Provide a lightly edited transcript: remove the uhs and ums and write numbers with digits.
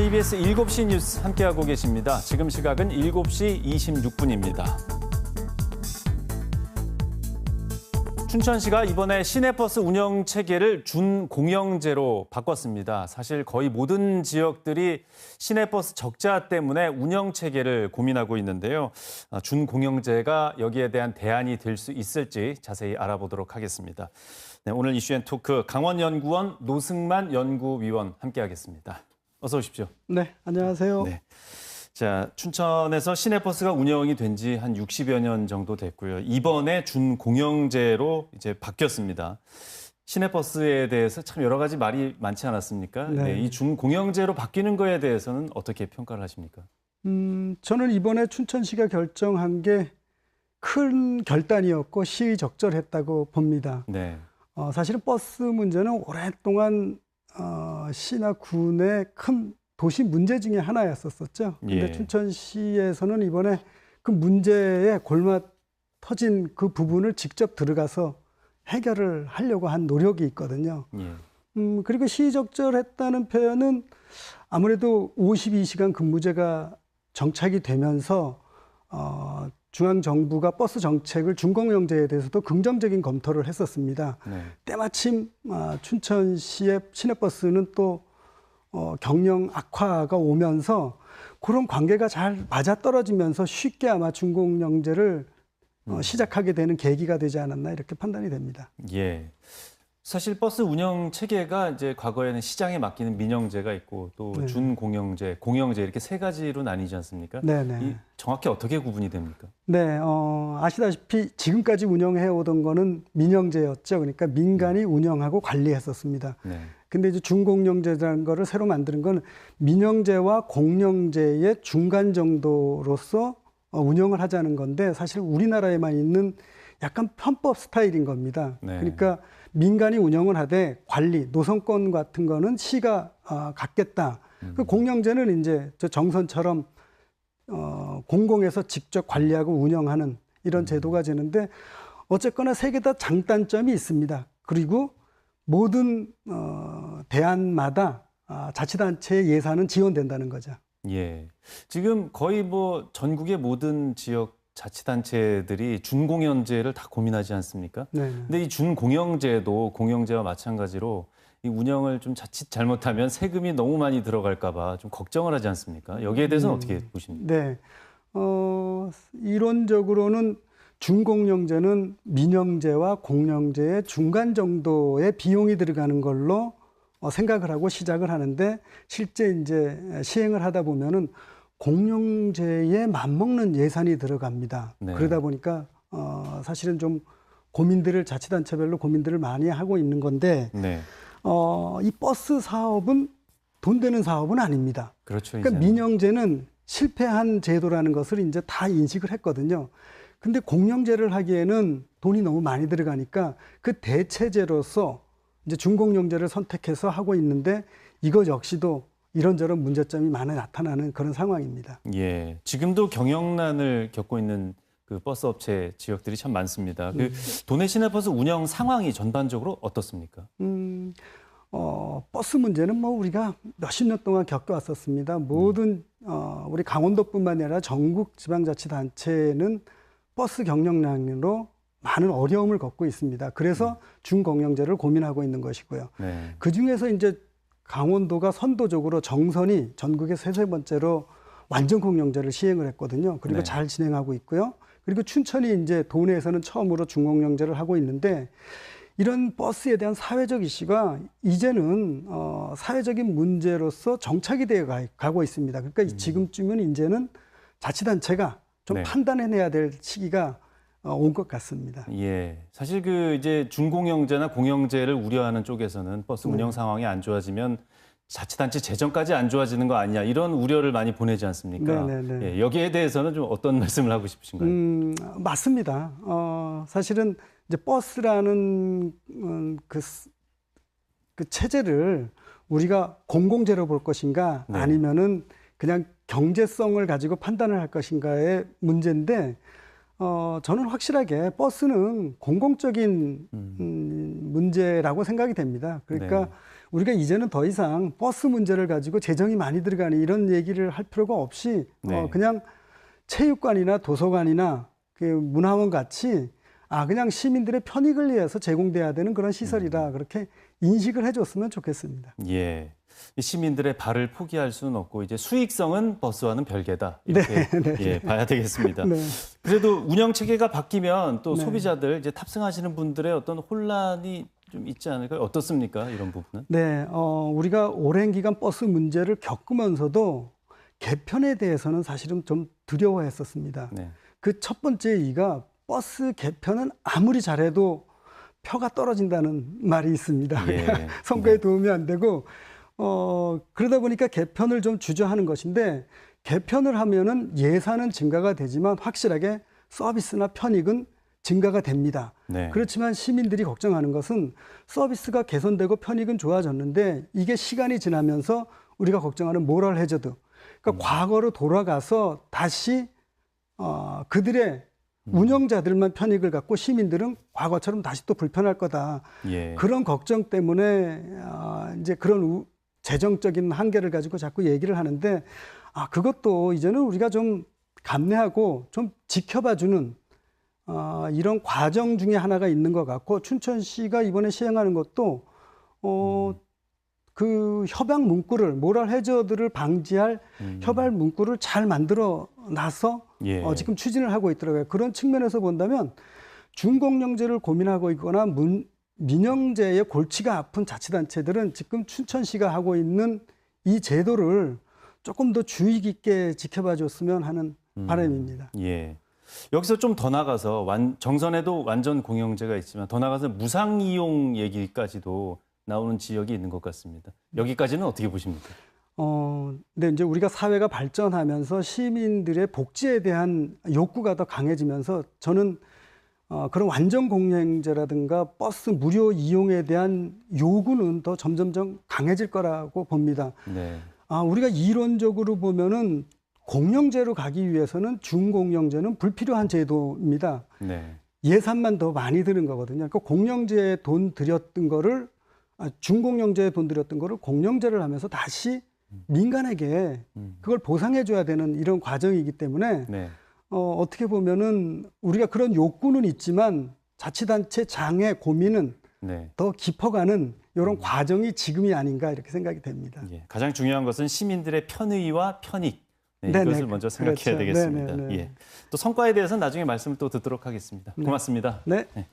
KBS 7시 뉴스 함께하고 계십니다. 지금 시각은 7시 26분입니다. 춘천시가 이번에 시내버스 운영 체계를 준공영제로 바꿨습니다. 사실 거의 모든 지역들이 시내버스 적자 때문에 운영 체계를 고민하고 있는데요. 준공영제가 여기에 대한 대안이 될 수 있을지 자세히 알아보도록 하겠습니다. 네, 오늘 이슈앤토크 강원연구원 노승만 연구위원 함께하겠습니다. 어서 오십시오. 네, 안녕하세요. 네. 자, 춘천에서 시내버스가 운영이 된 지 한 60여 년 정도 됐고요. 이번에 준공영제로 이제 바뀌었습니다. 시내버스에 대해서 참 여러 가지 말이 많지 않았습니까? 네. 네, 이 준공영제로 바뀌는 거에 대해서는 어떻게 평가를 하십니까? 저는 이번에 춘천시가 결정한 게 큰 결단이었고 시의적절했다고 봅니다. 네. 사실은 버스 문제는 오랫동안 시나 군의 큰 도시 문제 중에 하나였었죠. 근데 예. 춘천시에서는 이번에 그 문제에 골마 터진 그 부분을 직접 들어가서 해결을 하려고 한 노력이 있거든요. 예. 그리고 시의적절했다는 표현은 아무래도 52시간 근무제가 정착이 되면서 중앙정부가 버스 정책을 준공영제에 대해서도 긍정적인 검토를 했었습니다. 네. 때마침 춘천시의 시내버스는 또 경영 악화가 오면서 그런 관계가 잘 맞아떨어지면서 쉽게 아마 준공영제를 시작하게 되는 계기가 되지 않았나 이렇게 판단이 됩니다. 예. 사실 버스 운영 체계가 이제 과거에는 시장에 맡기는 민영제가 있고 또 네. 준공영제, 공영제 이렇게 세 가지로 나뉘지 않습니까? 네네. 이 정확히 어떻게 구분이 됩니까? 네, 아시다시피 지금까지 운영해 오던 거는 민영제였죠. 그러니까 민간이 운영하고 관리했었습니다. 네. 근데 이제 준공영제라는 거를 새로 만드는 건 민영제와 공영제의 중간 정도로서 운영을 하자는 건데 사실 우리나라에만 있는 약간 편법 스타일인 겁니다. 네. 그러니까 민간이 운영을 하되 관리, 노선권 같은 거는 시가 갖겠다. 그 공영제는 이제 저 정선처럼 공공에서 직접 관리하고 운영하는 이런 제도가 되는데 어쨌거나 세 개 다 장단점이 있습니다. 그리고 모든 대안마다 자치단체의 예산은 지원된다는 거죠. 예. 지금 거의 뭐 전국의 모든 지역 자치단체들이 준공영제를 다 고민하지 않습니까? 네. 근데 이 준공영제도 공영제와 마찬가지로 이 운영을 좀 자칫 잘못하면 세금이 너무 많이 들어갈까 봐 좀 걱정을 하지 않습니까? 여기에 대해서는 어떻게 보십니까? 네. 이론적으로는 준공영제는 민영제와 공영제의 중간 정도의 비용이 들어가는 걸로 생각을 하고 시작을 하는데 실제 이제 시행을 하다 보면은 공영제에 맞먹는 예산이 들어갑니다. 네. 그러다 보니까 사실은 좀 고민들을 자치단체별로 고민들을 많이 하고 있는 건데 네. 이 버스 사업은 돈 되는 사업은 아닙니다. 그렇죠. 그러니까 이제는. 민영제는 실패한 제도라는 것을 이제 다 인식을 했거든요. 근데 공영제를 하기에는 돈이 너무 많이 들어가니까 그 대체제로서 이제 준공영제를 선택해서 하고 있는데 이거 역시도 이런저런 문제점이 많이 나타나는 그런 상황입니다. 예. 지금도 경영난을 겪고 있는 그 버스 업체 지역들이 참 많습니다. 그 도내 시내버스 운영 상황이 전반적으로 어떻습니까? 버스 문제는 뭐 우리가 몇십 년 동안 겪어왔었습니다. 모든 우리 강원도뿐만 아니라 전국 지방자치단체는 버스 경영난으로 많은 어려움을 겪고 있습니다. 그래서 준공영제를 고민하고 있는 것이고요. 네. 그 중에서 이제 강원도가 선도적으로 정선이 전국의 세 번째로 완전 공영제를 시행을 했거든요. 그리고 네. 잘 진행하고 있고요. 그리고 춘천이 이제 도내에서는 처음으로 준공영제를 하고 있는데 이런 버스에 대한 사회적 이슈가 이제는 사회적인 문제로서 정착이 되어 가고 있습니다. 그러니까 지금쯤은 이제는 자치단체가 좀 네. 판단해내야 될 시기가 온 것 같습니다. 예. 사실 그 이제 준공영제나 공영제를 우려하는 쪽에서는 버스 운영 상황이 안 좋아지면 자치단체 재정까지 안 좋아지는 거 아니냐 이런 우려를 많이 보내지 않습니까? 네네네. 예, 여기에 대해서는 좀 어떤 말씀을 하고 싶으신가요? 맞습니다. 사실은 이제 버스라는 그 체제를 우리가 공공재로 볼 것인가 네. 아니면은 그냥 경제성을 가지고 판단을 할 것인가의 문제인데 저는 확실하게 버스는 공공적인 문제라고 생각이 됩니다. 그러니까 네. 우리가 이제는 더 이상 버스 문제를 가지고 재정이 많이 들어가는 이런 얘기를 할 필요가 없이 네. 그냥 체육관이나 도서관이나 그 문화원 같이 그냥 시민들의 편익을 위해서 제공돼야 되는 그런 시설이다. 그렇게 인식을 해줬으면 좋겠습니다. 예. 이 시민들의 발을 포기할 수는 없고 이제 수익성은 버스와는 별개다. 이렇게 예, 봐야 되겠습니다. 네. 그래도 운영 체계가 바뀌면 또 네. 소비자들 이제 탑승하시는 분들의 어떤 혼란이 좀 있지 않을까요? 어떻습니까? 이런 부분은? 네, 우리가 오랜 기간 버스 문제를 겪으면서도 개편에 대해서는 사실은 좀 두려워했었습니다. 네. 그 첫 번째 이유가 버스 개편은 아무리 잘해도 표가 떨어진다는 말이 있습니다. 예. 선거에 네. 도움이 안 되고 그러다 보니까 개편을 좀 주저하는 것인데 개편을 하면은 예산은 증가가 되지만 확실하게 서비스나 편익은 증가가 됩니다. 네. 그렇지만 시민들이 걱정하는 것은 서비스가 개선되고 편익은 좋아졌는데 이게 시간이 지나면서 우리가 걱정하는 모럴 해저드, 그러니까 과거로 돌아가서 다시 그들의 운영자들만 편익을 갖고 시민들은 과거처럼 다시 또 불편할 거다. 예. 그런 걱정 때문에 이제 그런 재정적인 한계를 가지고 자꾸 얘기를 하는데 그것도 이제는 우리가 좀 감내하고 좀 지켜봐주는 이런 과정 중에 하나가 있는 것 같고 춘천시가 이번에 시행하는 것도 그 협약 문구를 모럴 해저드를 방지할 협약 문구를 잘 만들어 놔서 예. 지금 추진을 하고 있더라고요. 그런 측면에서 본다면 준공영제를 고민하고 있거나 민영제의 골치가 아픈 자치단체들은 지금 춘천시가 하고 있는 이 제도를 조금 더 주의 깊게 지켜봐 줬으면 하는 바람입니다. 예. 여기서 좀 더 나가서 정선에도 완전 공영제가 있지만 더 나가서 무상 이용 얘기까지도 나오는 지역이 있는 것 같습니다. 여기까지는 어떻게 보십니까? 근데 이제 우리가 사회가 발전하면서 시민들의 복지에 대한 욕구가 더 강해지면서 저는 그런 완전 공영제라든가 버스 무료 이용에 대한 요구는 더 점점점 강해질 거라고 봅니다. 네. 우리가 이론적으로 보면은 공영제로 가기 위해서는 준공영제는 불필요한 제도입니다. 네. 예산만 더 많이 드는 거거든요. 그러니까 공영제에 돈 들였던 거를 준공영제에 돈 들였던 거를 공영제를 하면서 다시 민간에게 그걸 보상해 줘야 되는 이런 과정이기 때문에 네. 어떻게 보면은 우리가 그런 욕구는 있지만 자치단체 장의 고민은 네. 더 깊어가는 이런 과정이 지금이 아닌가 이렇게 생각이 됩니다. 예. 가장 중요한 것은 시민들의 편의와 편익. 네, 네네. 이것을 먼저 생각해야 그렇죠. 되겠습니다. 네네네. 예. 또 성과에 대해서는 나중에 말씀을 또 듣도록 하겠습니다. 고맙습니다. 네. 네.